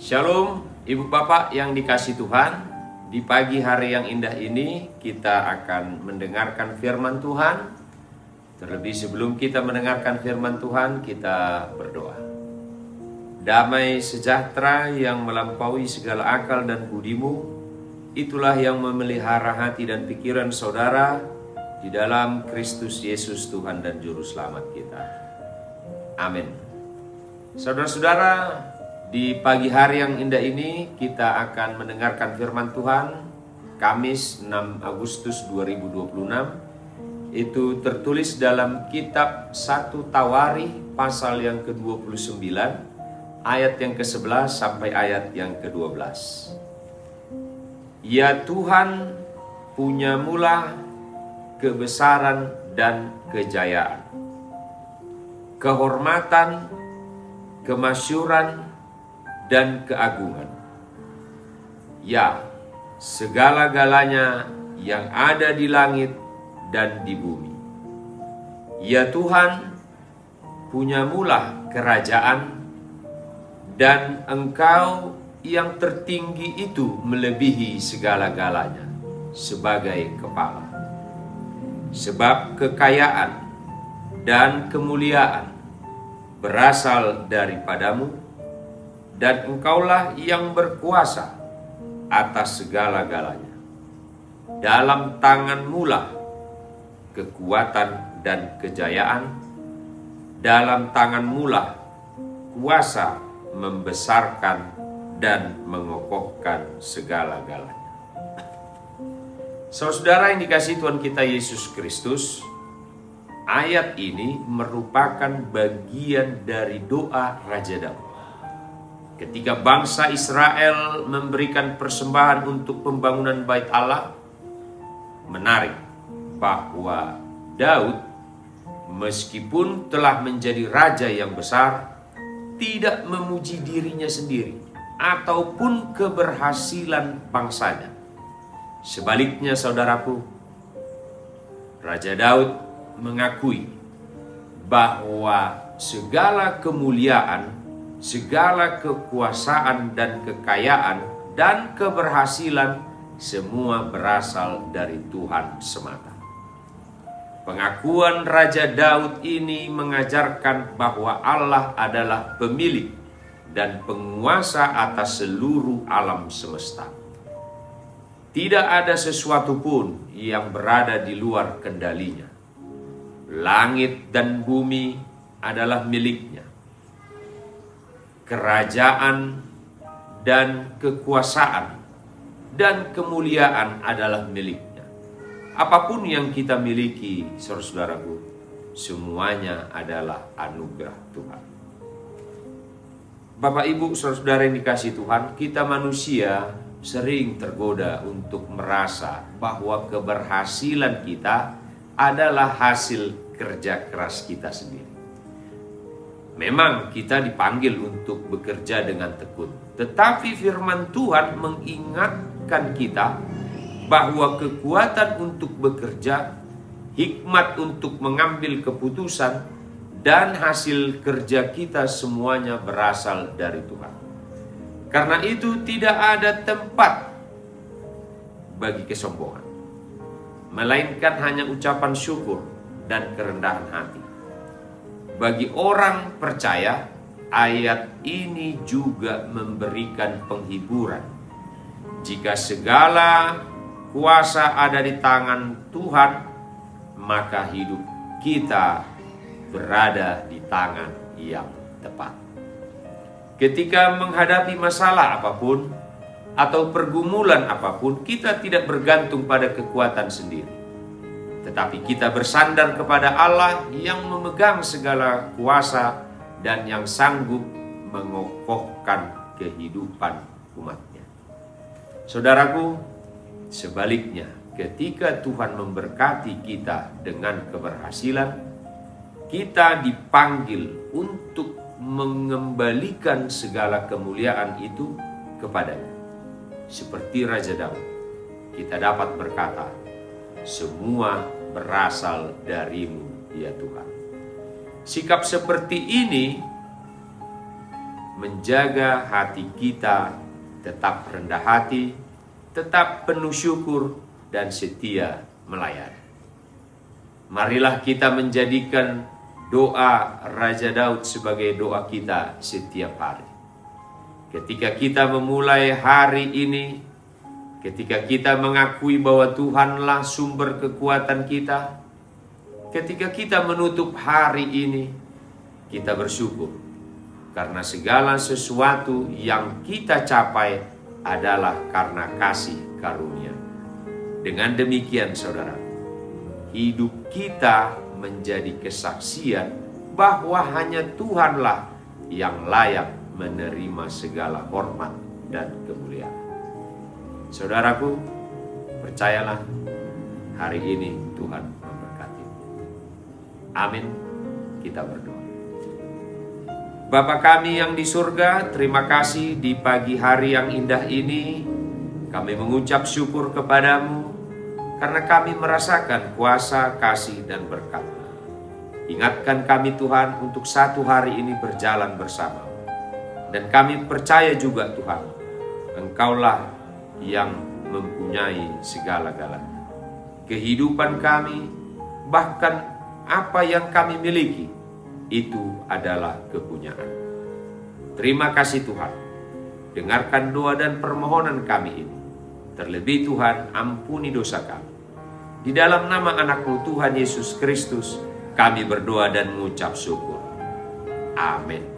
Shalom, Ibu Bapak yang dikasihi Tuhan. Di pagi hari yang indah ini kita akan mendengarkan firman Tuhan. Terlebih sebelum kita mendengarkan firman Tuhan, kita berdoa. Damai sejahtera yang melampaui segala akal dan budimu, itulah yang memelihara hati dan pikiran saudara di dalam Kristus Yesus Tuhan dan Juru Selamat kita. Amin. Saudara-saudara, di pagi hari yang indah ini kita akan mendengarkan firman Tuhan. Kamis 6 Agustus 2026 itu tertulis dalam kitab 1 Tawarikh pasal yang ke-29 ayat yang ke-11 sampai ayat yang ke-12. Ya Tuhan, punya mula kebesaran dan kejayaan, kehormatan, kemasyuran, dan keagungan. Ya, segala-galanya yang ada di langit dan di bumi. Ya Tuhan, punya mula kerajaan, dan Engkau yang tertinggi itu melebihi segala-galanya sebagai kepala. Sebab kekayaan dan kemuliaan berasal daripadamu, dan Engkaulah yang berkuasa atas segala-galanya. Dalam tangan-Mulah kekuatan dan kejayaan, dalam tangan-Mulah kuasa membesarkan dan mengokohkan segala-galanya. Saudara yang dikasihi Tuhan kita Yesus Kristus, ayat ini merupakan bagian dari doa Raja Daud. Ketika bangsa Israel memberikan persembahan untuk pembangunan bait Allah, menarik bahwa Daud meskipun telah menjadi raja yang besar, tidak memuji dirinya sendiri ataupun keberhasilan bangsanya. Sebaliknya saudaraku, Raja Daud mengakui bahwa segala kemuliaan, segala kekuasaan dan kekayaan dan keberhasilan semua berasal dari Tuhan semata. Pengakuan Raja Daud ini mengajarkan bahwa Allah adalah pemilik dan penguasa atas seluruh alam semesta. Tidak ada sesuatu pun yang berada di luar kendalinya. Langit dan bumi adalah miliknya. Kerajaan dan kekuasaan dan kemuliaan adalah miliknya. Apapun yang kita miliki, saudara-saudaraku, semuanya adalah anugerah Tuhan. Bapak Ibu, saudara-saudara yang dikasihi Tuhan, kita manusia sering tergoda untuk merasa bahwa keberhasilan kita adalah hasil kerja keras kita sendiri. Memang kita dipanggil untuk bekerja dengan tekun, tetapi firman Tuhan mengingatkan kita bahwa kekuatan untuk bekerja, hikmat untuk mengambil keputusan, dan hasil kerja kita semuanya berasal dari Tuhan. Karena itu tidak ada tempat bagi kesombongan, melainkan hanya ucapan syukur dan kerendahan hati. Bagi orang percaya, ayat ini juga memberikan penghiburan. Jika segala kuasa ada di tangan Tuhan, maka hidup kita berada di tangan yang tepat. Ketika menghadapi masalah apapun atau pergumulan apapun, kita tidak bergantung pada kekuatan sendiri, tetapi kita bersandar kepada Allah yang memegang segala kuasa dan yang sanggup mengokohkan kehidupan umatnya. Saudaraku, sebaliknya, ketika Tuhan memberkati kita dengan keberhasilan, kita dipanggil untuk mengembalikan segala kemuliaan itu kepadanya. Seperti Raja Daud, kita dapat berkata, semua berasal darimu ya Tuhan. Sikap seperti ini menjaga hati kita tetap rendah hati, tetap penuh syukur, dan setia melayani. Marilah kita menjadikan doa Raja Daud sebagai doa kita setiap hari. Ketika kita memulai hari ini, ketika kita mengakui bahwa Tuhanlah sumber kekuatan kita, ketika kita menutup hari ini, kita bersyukur. Karena segala sesuatu yang kita capai adalah karena kasih karunia. Dengan demikian saudara, hidup kita menjadi kesaksian bahwa hanya Tuhanlah yang layak menerima segala hormat dan kemuliaan. Saudaraku, percayalah, hari ini Tuhan memberkati. Amin. Kita berdoa. Bapa kami yang di surga, terima kasih di pagi hari yang indah ini. Kami mengucap syukur kepadamu karena kami merasakan kuasa, kasih, dan berkat. Ingatkan kami Tuhan untuk satu hari ini berjalan bersama. Dan kami percaya juga Tuhan, Engkaulah yang mempunyai segala-galanya. Kehidupan kami, bahkan apa yang kami miliki, itu adalah kepunyaan. Terima kasih Tuhan. Dengarkan doa dan permohonan kami ini. Terlebih Tuhan, ampuni dosa kami. Di dalam nama anak-Mu Tuhan Yesus Kristus, kami berdoa dan mengucap syukur. Amin.